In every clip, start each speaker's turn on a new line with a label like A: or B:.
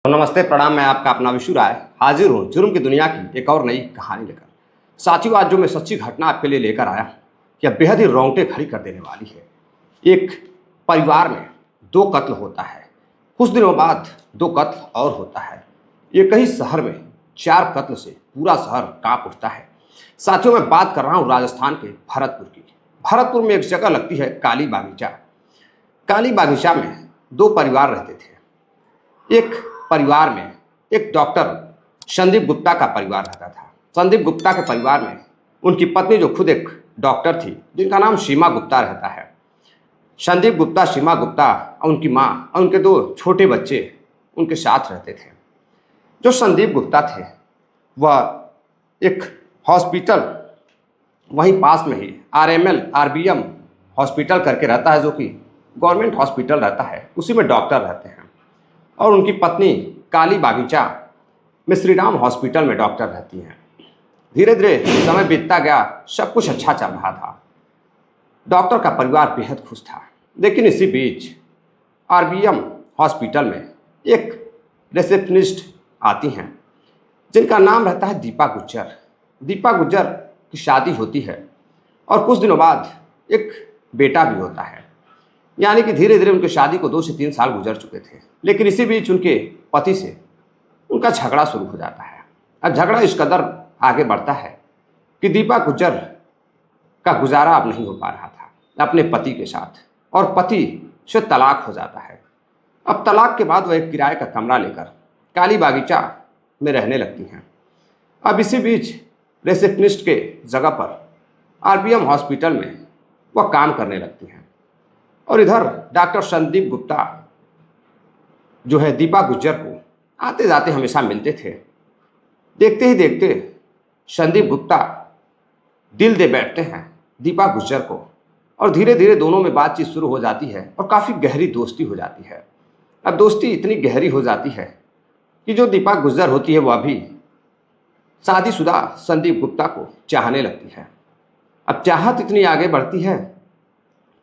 A: तो नमस्ते प्रणाम, मैं आपका अपना विशु राय हाजिर हूँ जुर्म की दुनिया की एक और नई कहानी लेकर। साथियों, आज जो मैं सच्ची घटना आपके लिए लेकर आया हूँ यह बेहद ही रोंगटे खड़ी कर देने वाली है। एक परिवार में दो कत्ल होता है, कुछ दिनों बाद दो कत्ल और होता है। एक ही शहर में चार कत्ल से पूरा शहर कांप उठता है। साथियों, मैं बात कर रहा हूँ राजस्थान के भरतपुर की। भरतपुर में एक जगह लगती है काली बागीचा। काली बागीचा में दो परिवार रहते थे। एक परिवार में एक डॉक्टर संदीप गुप्ता का परिवार रहता था। संदीप गुप्ता के परिवार में उनकी पत्नी जो खुद एक डॉक्टर थी, जिनका नाम सीमा गुप्ता रहता है। संदीप गुप्ता, सीमा गुप्ता और उनकी माँ और उनके दो छोटे बच्चे उनके साथ रहते थे। जो संदीप गुप्ता थे वह एक हॉस्पिटल वहीं पास में ही RBM हॉस्पिटल करके रहता है, जो कि गवर्नमेंट हॉस्पिटल रहता है, उसी में डॉक्टर रहते हैं। और उनकी पत्नी काली बागीचा में श्री राम हॉस्पिटल में डॉक्टर रहती हैं। धीरे धीरे समय बीतता गया, सब कुछ अच्छा चल रहा था। डॉक्टर का परिवार बेहद खुश था। लेकिन इसी बीच RBM हॉस्पिटल में एक रिसेप्शनिस्ट आती हैं, जिनका नाम रहता है दीपा गुज्जर। दीपा गुज्जर की शादी होती है और कुछ दिनों बाद एक बेटा भी होता है। यानी कि धीरे धीरे उनकी शादी को 2 से 3 साल गुजर चुके थे। लेकिन इसी बीच उनके पति से उनका झगड़ा शुरू हो जाता है। अब झगड़ा इस कदर आगे बढ़ता है कि दीपा गुज्जर का गुजारा अब नहीं हो पा रहा था अपने पति के साथ, और पति से तलाक हो जाता है। अब तलाक के बाद वह एक किराए का कमरा लेकर काली बागीचा में रहने लगती हैं। अब इसी बीच रिसेप्शनिस्ट के जगह पर RBM हॉस्पिटल में वह काम करने लगती हैं। और इधर डॉक्टर संदीप गुप्ता जो है दीपा गुज्जर को आते जाते हमेशा मिलते थे। देखते ही देखते संदीप गुप्ता दिल दे बैठते हैं दीपा गुज्जर को, और धीरे धीरे दोनों में बातचीत शुरू हो जाती है और काफ़ी गहरी दोस्ती हो जाती है। अब दोस्ती इतनी गहरी हो जाती है कि जो दीपा गुज्जर होती है वह भी शादीशुदा संदीप गुप्ता को चाहने लगती है। अब चाहत इतनी आगे बढ़ती है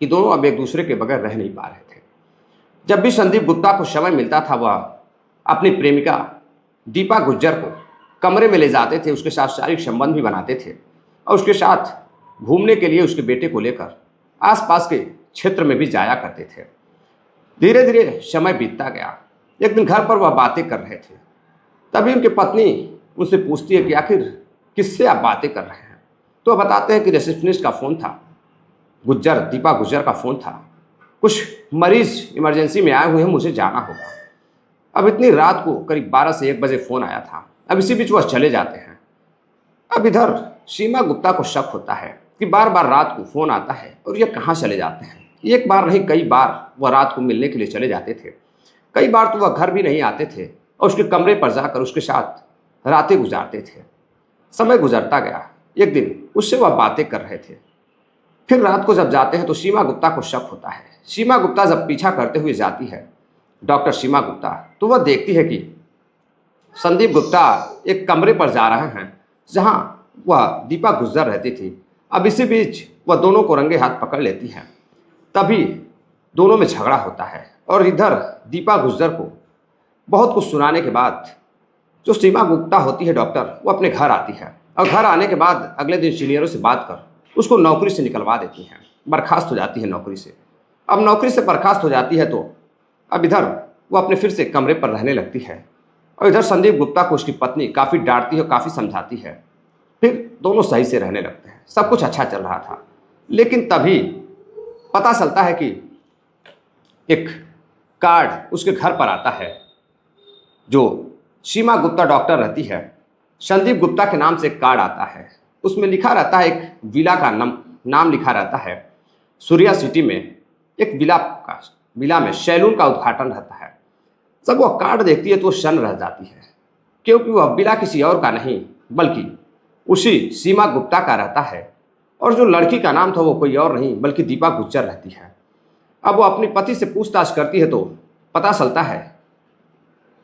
A: कि दोनों अब एक दूसरे के बगैर रह नहीं पा रहे थे। जब भी संदीप गुप्ता को समय मिलता था, वह अपनी प्रेमिका दीपा गुज्जर को कमरे में ले जाते थे, उसके साथ शारीरिक संबंध भी बनाते थे और उसके साथ घूमने के लिए उसके बेटे को लेकर आसपास के क्षेत्र में भी जाया करते थे। धीरे धीरे समय बीतता गया। एक दिन घर पर वह बातें कर रहे थे, तभी उनकी पत्नी उनसे पूछती है कि आखिर किससे आप बातें कर रहे हैं। तो वह बताते हैं कि रिसेप्शनिस्ट का फ़ोन था, दीपा गुज्जर का फ़ोन था, कुछ मरीज इमरजेंसी में आए हुए हैं, मुझे जाना होगा। अब इतनी रात को करीब 12 से 1 बजे फ़ोन आया था। अब इसी बीच वह चले जाते हैं। अब इधर सीमा गुप्ता को शक होता है कि बार बार रात को फ़ोन आता है और ये कहाँ चले जाते हैं। एक बार नहीं, कई बार वह रात को मिलने के लिए चले जाते थे। कई बार तो वह घर भी नहीं आते थे और उसके कमरे पर जाकर उसके साथ रातें गुजारते थे। समय गुजरता गया। एक दिन उससे वह बातें कर रहे थे। फिर रात को जब जाते हैं तो सीमा गुप्ता को शक होता है। सीमा गुप्ता जब पीछा करते हुए जाती है डॉक्टर सीमा गुप्ता, तो वह देखती है कि संदीप गुप्ता एक कमरे पर जा रहे हैं जहां वह दीपा गुज्जर रहती थी। अब इसी बीच वह दोनों को रंगे हाथ पकड़ लेती हैं। तभी दोनों में झगड़ा होता है और इधर दीपा गुज्जर को बहुत कुछ सुनाने के बाद जो सीमा गुप्ता होती है डॉक्टर, वो अपने घर आती है और घर आने के बाद अगले दिन सीनियरों से बात कर उसको नौकरी से निकलवा देती हैं, बर्खास्त हो जाती है नौकरी से। अब नौकरी से बर्खास्त हो जाती है तो अब इधर वो अपने फिर से कमरे पर रहने लगती है और इधर संदीप गुप्ता को उसकी पत्नी काफ़ी डांटती है, काफ़ी समझाती है। फिर दोनों सही से रहने लगते हैं, सब कुछ अच्छा चल रहा था। लेकिन तभी पता चलता है कि एक कार्ड उसके घर पर आता है। जो सीमा गुप्ता डॉक्टर रहती है, संदीप गुप्ता के नाम से एक कार्ड आता है। उसमें लिखा रहता है, एक विला का नाम लिखा रहता है, सूर्या सिटी में एक विला में सैलून का उद्घाटन रहता है। जब वह कार्ड देखती है तो शन रह जाती है, क्योंकि वह विला किसी और का नहीं बल्कि उसी सीमा गुप्ता का रहता है, और जो लड़की का नाम था वो कोई और नहीं बल्कि दीपा गुज्जर रहती है। अब वो अपने पति से पूछताछ करती है तो पता चलता है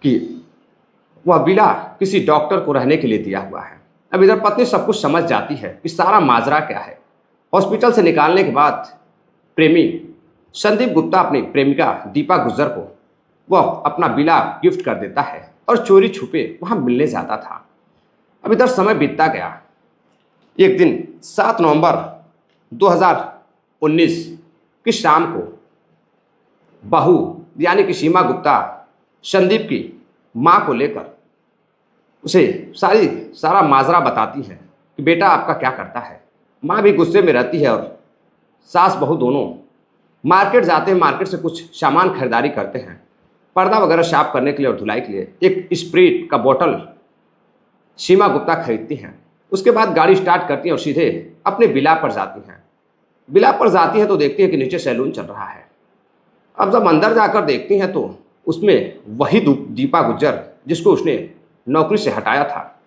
A: कि वह विला किसी डॉक्टर को रहने के लिए दिया हुआ है। अब इधर पत्नी सब कुछ समझ जाती है कि सारा माजरा क्या है। हॉस्पिटल से निकालने के बाद प्रेमी संदीप गुप्ता अपनी प्रेमिका दीपा गुज्जर को वह अपना बिला गिफ्ट कर देता है और चोरी छुपे वहाँ मिलने जाता था। अब इधर समय बीतता गया। एक दिन 7 नवंबर 2019 की शाम को बहू यानी कि सीमा गुप्ता संदीप की माँ को लेकर उसे सारा माजरा बताती है कि बेटा आपका क्या करता है। माँ भी गुस्से में रहती है और सास बहू दोनों मार्केट जाते हैं। मार्केट से कुछ सामान खरीदारी करते हैं, पर्दा वगैरह साफ करने के लिए और धुलाई के लिए। एक स्प्रिट का बोतल सीमा गुप्ता खरीदती हैं। उसके बाद गाड़ी स्टार्ट करती हैं और सीधे अपने विला पर जाती हैं। विला पर जाती हैं तो देखती है कि नीचे सैलून चल रहा है। अब जब अंदर जाकर देखती हैं तो उसमें वही दीपा गुज्जर जिसको उसने नौकरी से हटाया था,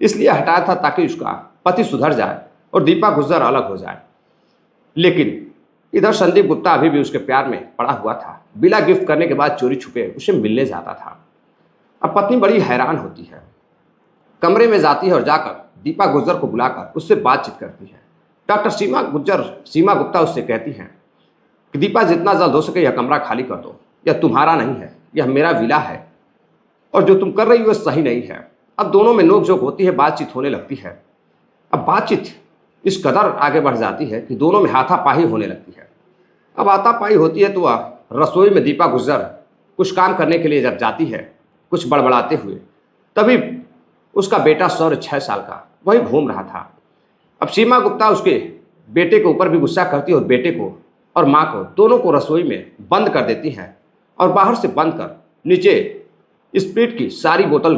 A: इसलिए हटाया था ताकि उसका पति सुधर जाए और दीपा गुज्जर अलग हो जाए। लेकिन इधर संदीप गुप्ता अभी भी उसके प्यार में पड़ा हुआ था। बिला गिफ्ट करने के बाद चोरी छुपे उसे मिलने जाता था। अब पत्नी बड़ी हैरान होती है, कमरे में जाती है और जाकर दीपा गुज्जर को बुलाकर उससे बातचीत करती है। डॉक्टर सीमा गुप्ता उससे कहती हैं कि दीपा जितना जल्द हो सके यह कमरा खाली कर दो। यह तुम्हारा नहीं है, यह मेरा विला है और जो तुम कर रही हो वह सही नहीं है। अब दोनों में नोकझोंक होती है, बातचीत होने लगती है। अब बातचीत इस कदर आगे बढ़ जाती है कि दोनों में हाथापाई होने लगती है। अब हाथापाई होती है तो वह रसोई में दीपा गुज्जर कुछ काम करने के लिए जब जाती है, कुछ बड़बड़ाते हुए, तभी उसका बेटा सौर्य 6 साल का वही घूम रहा था। अब सीमा गुप्ता उसके बेटे के ऊपर भी गुस्सा करती है और बेटे को और माँ को दोनों को रसोई में बंद कर देती हैं और बाहर से बंद कर नीचे स्प्रिट की सारी बोतल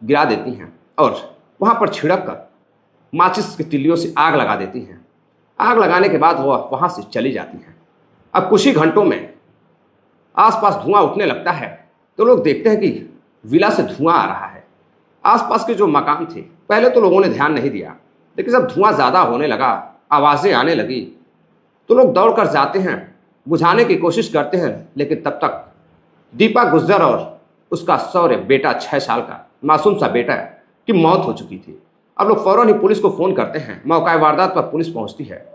A: गिरा देती हैं और वहाँ पर छिड़क कर माचिस की तिल्लियों से आग लगा देती हैं। आग लगाने के बाद वह वहाँ से चली जाती हैं। अब कुछ ही घंटों में आसपास धुआं उठने लगता है तो लोग देखते हैं कि विला से धुआं आ रहा है। आसपास के जो मकान थे पहले तो लोगों ने ध्यान नहीं दिया, लेकिन जब धुआं ज़्यादा होने लगा, आवाज़ें आने लगी तो लोग दौड़ कर जाते हैं, बुझाने की कोशिश करते हैं। लेकिन तब तक दीपा गुज्जर और उसका सौर्य बेटा 6 साल का मासूम सा बेटा की मौत हो चुकी थी। अब लोग फौरन ही पुलिस को फ़ोन करते हैं। मौका वारदात पर पुलिस पहुंचती है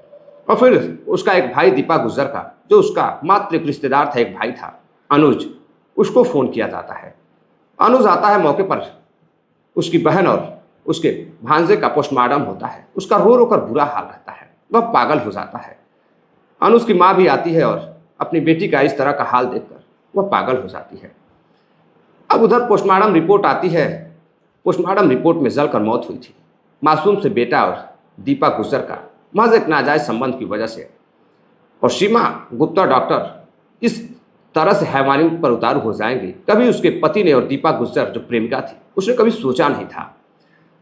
A: और फिर उसका एक भाई दीपा गुज्जर का, जो उसका मात्र एक रिश्तेदार था, एक भाई था अनुज, उसको फ़ोन किया जाता है। अनुज आता है मौके पर। उसकी बहन और उसके भांजे का पोस्टमार्टम होता है। उसका रो रो कर बुरा हाल रहता है, वह पागल हो जाता है। अनुज की माँ भी आती है और अपनी बेटी का इस तरह का हाल देखकर वह पागल हो जाती है। अब उधर पोस्टमार्टम रिपोर्ट आती है। पोस्टमार्टम रिपोर्ट में जलकर मौत हुई थी मासूम से बेटा और दीपा गुज्जर का, महज एक नाजायज संबंध की वजह से। और सीमा गुप्ता डॉक्टर इस तरह से हैवानी पर उतारू हो जाएंगी, कभी उसके पति ने और दीपा गुज्जर जो प्रेमिका थी उसने कभी सोचा नहीं था।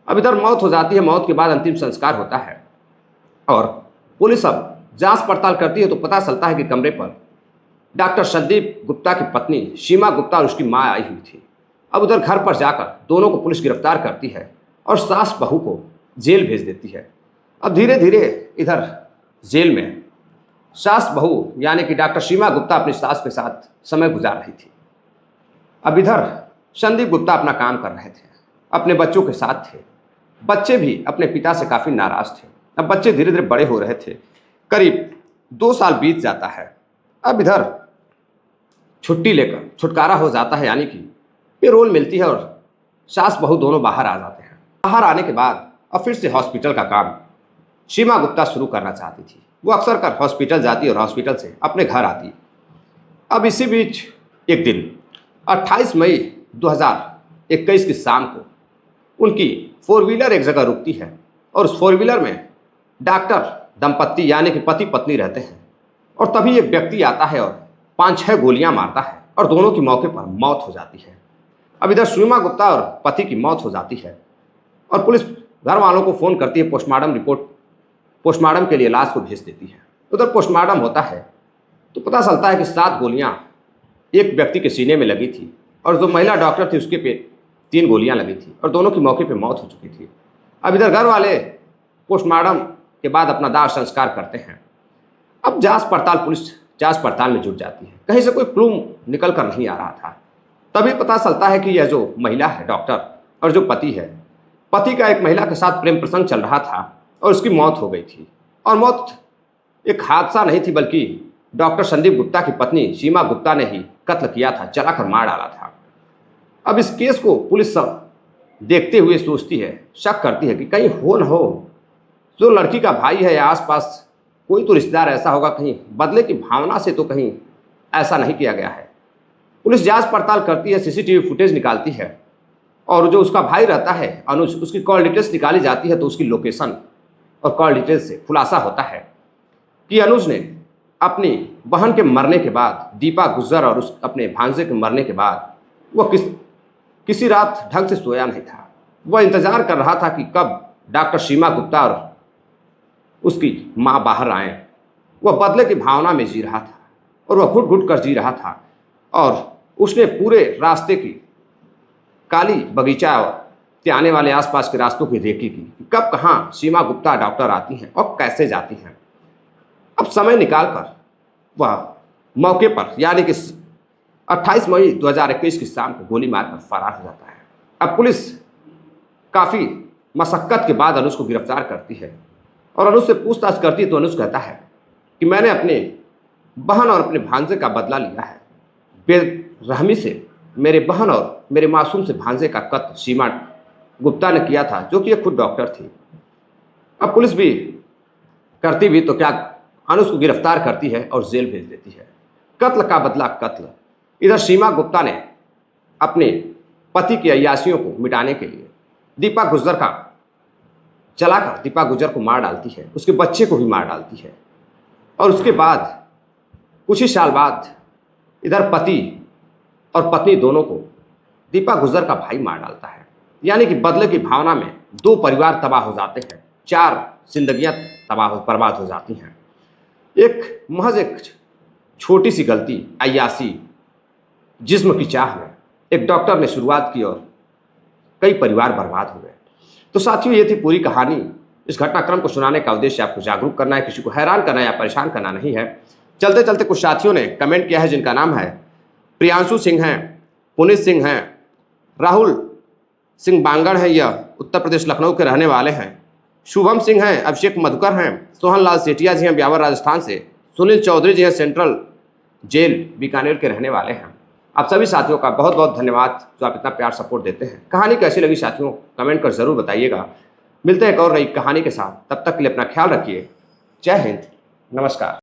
A: अब इधर मौत हो जाती है। मौत के बाद अंतिम संस्कार होता है और पुलिस अब जांच पड़ताल करती है तो पता चलता है कि कमरे पर डॉक्टर संदीप गुप्ता की पत्नी सीमा गुप्ता और उसकी माँ आई हुई थी। अब उधर घर पर जाकर दोनों को पुलिस गिरफ्तार करती है और सास बहू को जेल भेज देती है। अब धीरे धीरे इधर जेल में सास बहू यानी कि डॉक्टर सीमा गुप्ता अपनी सास के साथ समय गुजार रही थी। अब इधर संदीप गुप्ता अपना काम कर रहे थे, अपने बच्चों के साथ थे। बच्चे भी अपने पिता से काफ़ी नाराज़ थे। अब बच्चे धीरे धीरे बड़े हो रहे थे। करीब 2 साल बीत जाता है। अब इधर छुट्टी लेकर छुटकारा हो जाता है, यानी कि पेरोल मिलती है और सास बहू दोनों बाहर आ जाते हैं। बाहर आने के बाद अब फिर से हॉस्पिटल का काम सीमा गुप्ता शुरू करना चाहती थी। वो अक्सर कर हॉस्पिटल जाती और हॉस्पिटल से अपने घर आती। अब इसी बीच एक दिन 28 मई 2021 की शाम को उनकी 4 व्हीलर एक जगह रुकती है और उस 4 व्हीलर में डॉक्टर दंपत्ति यानी कि पति पत्नी रहते हैं। और तभी एक व्यक्ति आता है और 5-6 गोलियां मारता है और दोनों की मौके पर मौत हो जाती है। अब इधर सीमा गुप्ता और पति की मौत हो जाती है और पुलिस घर वालों को फ़ोन करती है। पोस्टमार्टम के लिए लाश को भेज देती है। उधर पोस्टमार्टम होता है तो पता चलता है कि 7 गोलियां एक व्यक्ति के सीने में लगी थी और जो महिला डॉक्टर थी उसके पे 3 गोलियां लगी थी और दोनों की मौके पे मौत हो चुकी थी। अब इधर घर वाले पोस्टमार्टम के बाद अपना दाह संस्कार करते हैं। अब पुलिस जांच पड़ताल में जुट जाती है। कहीं से कोई क्लू निकल कर नहीं आ रहा था। तभी पता चलता है कि यह जो महिला है डॉक्टर और जो पति है, पति का एक महिला के साथ प्रेम प्रसंग चल रहा था और उसकी मौत हो गई थी। और मौत एक हादसा नहीं थी, बल्कि डॉक्टर संदीप गुप्ता की पत्नी सीमा गुप्ता ने ही कत्ल किया था, जलाकर मार डाला था। अब इस केस को पुलिस सब देखते हुए सोचती है, शक करती है कि कहीं हो न हो जो लड़की का भाई है या आसपास कोई तो रिश्तेदार ऐसा होगा, कहीं बदले की भावना से तो कहीं ऐसा नहीं किया गया है। पुलिस जांच पड़ताल करती है, सीसीटीवी फुटेज निकालती है और जो उसका भाई रहता है अनुज, उसकी कॉल डिटेल्स निकाली जाती है तो उसकी लोकेशन और कॉल डिटेल्स से खुलासा होता है कि अनुज ने अपनी बहन के मरने के बाद, दीपा गुज्जर और उस अपने भांजे के मरने के बाद वह किसी रात ढंग से सोया नहीं था। वह इंतजार कर रहा था कि कब डॉक्टर सीमा गुप्ता और उसकी माँ बाहर आए। वह बदले की भावना में जी रहा था और वह घुट घुट कर जी रहा था और उसने पूरे रास्ते की काली बगीचा के आने वाले आसपास के रास्तों की रेकी की, कब कहाँ सीमा गुप्ता डॉक्टर आती हैं और कैसे जाती हैं। अब समय निकालकर वह मौके पर यानी कि 28 मई 2021 की शाम को गोली मारकर फरार हो जाता है। अब पुलिस काफ़ी मशक्कत के बाद अनुज को गिरफ्तार करती है और अनुज से पूछताछ करती है तो अनुज कहता है कि मैंने अपने बहन और अपने भांजे का बदला लिया है। बेरहमी से मेरे बहन और मेरे मासूम से भांजे का कत्ल सीमा गुप्ता ने किया था, जो कि एक खुद डॉक्टर थी। अब पुलिस भी करती भी तो क्या, अनुज को गिरफ्तार करती है और जेल भेज देती है। कत्ल का बदला कत्ल। इधर सीमा गुप्ता ने अपने पति की अय्यासियों को मिटाने के लिए दीपा गुज्जर का जलाकर दीपा गुज्जर को मार डालती है, उसके बच्चे को भी मार डालती है और उसके बाद कुछ ही साल बाद इधर पति और पत्नी दोनों को दीपा गुज्जर का भाई मार डालता है। यानी कि बदले की भावना में 2 परिवार तबाह हो जाते हैं, 4 जिंदगियां बर्बाद हो जाती हैं। महज एक छोटी सी गलती, अय्यासी, जिस्म की चाह में एक डॉक्टर ने शुरुआत की और कई परिवार बर्बाद हो गए। तो साथियों, ये थी पूरी कहानी। इस घटनाक्रम को सुनाने का उद्देश्य आपको जागरूक करना है, किसी को हैरान करना या परेशान करना नहीं है। चलते चलते कुछ साथियों ने कमेंट किया है, जिनका नाम है प्रियांशु सिंह हैं, पुनीत सिंह हैं, राहुल सिंह बांगड़ हैं, यह उत्तर प्रदेश लखनऊ के रहने वाले हैं, शुभम सिंह हैं, अभिषेक मधुकर हैं, सोहन लाल सेठिया जी हैं ब्यावर राजस्थान से, सुनील चौधरी जी हैं सेंट्रल जेल बीकानेर के रहने वाले हैं। आप सभी साथियों का बहुत बहुत धन्यवाद जो आप इतना प्यार सपोर्ट देते हैं। कहानी कैसी लगी साथियों, कमेंट कर ज़रूर बताइएगा। मिलते हैं एक और नई कहानी के साथ, तब तक के लिए अपना ख्याल रखिए। जय हिंद, नमस्कार।